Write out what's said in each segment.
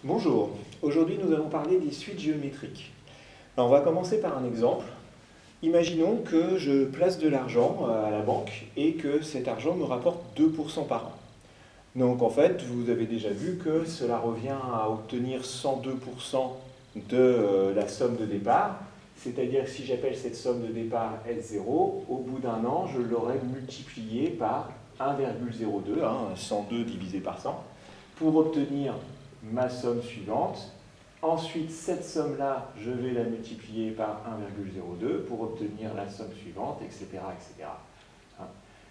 Bonjour, aujourd'hui nous allons parler des suites géométriques. Alors, on va commencer par un exemple. Imaginons que je place de l'argent à la banque et que cet argent me rapporte 2% par an. Donc en fait, vous avez déjà vu que cela revient à obtenir 102% de la somme de départ. C'est-à-dire que si j'appelle cette somme de départ S0, au bout d'un an, je l'aurai multiplié par 1,02, 102 divisé par 100, pour obtenir ma somme suivante. Ensuite, cette somme-là, je vais la multiplier par 1,02 pour obtenir la somme suivante, etc. etc.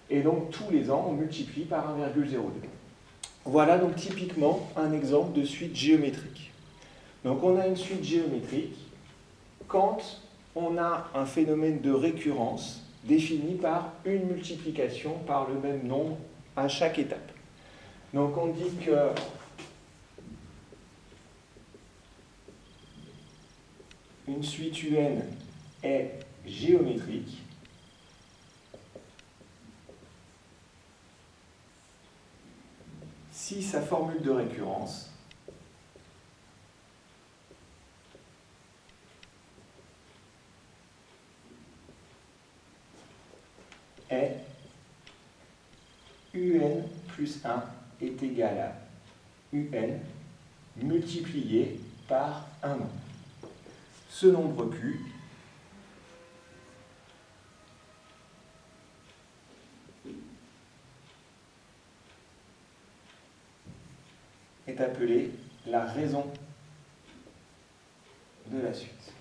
Et donc, tous les ans, on multiplie par 1,02. Voilà donc typiquement un exemple de suite géométrique. Donc, on a une suite géométrique quand on a un phénomène de récurrence défini par une multiplication par le même nombre à chaque étape. Donc, on dit que une suite UN est géométrique si sa formule de récurrence est UN plus 1 est égal à UN multiplié par un nombre. Ce nombre Q est appelé la raison de la suite.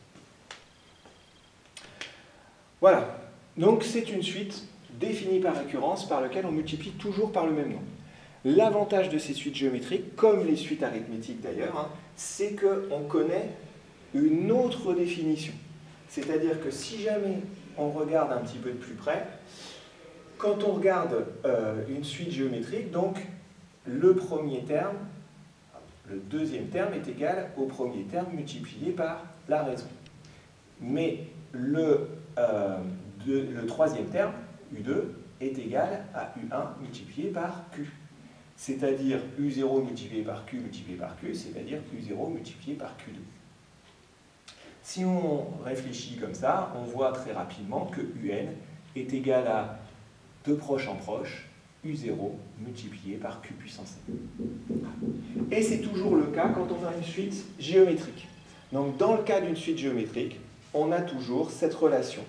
Voilà, donc c'est une suite définie par récurrence par laquelle on multiplie toujours par le même nombre. L'avantage de ces suites géométriques, comme les suites arithmétiques d'ailleurs, c'est qu'on connaît une autre définition. C'est-à-dire que si jamais on regarde un petit peu de plus près, quand on regarde une suite géométrique, donc le premier terme, le deuxième terme est égal au premier terme multiplié par la raison. Mais le troisième terme, U2, est égal à U1 multiplié par Q. C'est-à-dire U0 multiplié par Q, c'est-à-dire U0 multiplié par Q2. Si on réfléchit comme ça, on voit très rapidement que UN est égal à, de proche en proche, U0 multiplié par Q puissance n. Et c'est toujours le cas quand on a une suite géométrique. Donc dans le cas d'une suite géométrique, on a toujours cette relation.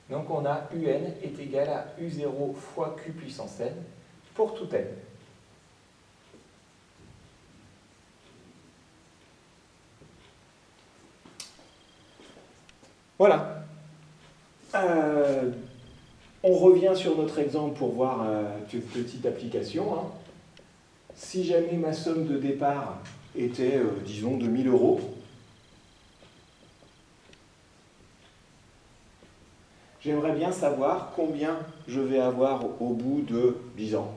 Donc on a UN est égal à U0 fois Q puissance n pour tout n. Voilà. On revient sur notre exemple pour voir une petite application. Si jamais ma somme de départ était, disons, de 1000 €, j'aimerais bien savoir combien je vais avoir au bout de 10 ans.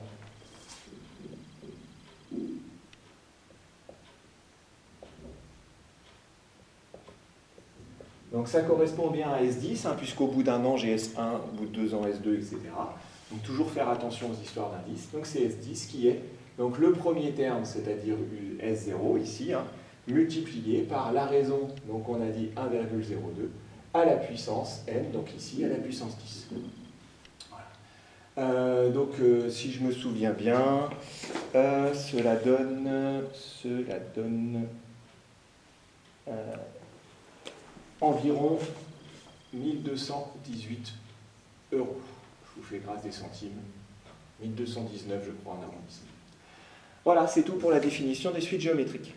Donc ça correspond bien à S10, puisqu'au bout d'un an j'ai S1, au bout de 2 ans S2, etc. Donc toujours faire attention aux histoires d'indices. Donc c'est S10 qui est donc le premier terme, c'est-à-dire S0 ici, multiplié par la raison, donc on a dit 1,02, à la puissance n, donc ici à la puissance 10. Voilà. Donc si je me souviens bien, cela donne environ 1218 €. Je vous fais grâce des centimes. 1219, je crois, en arrondissement. Voilà, c'est tout pour la définition des suites géométriques.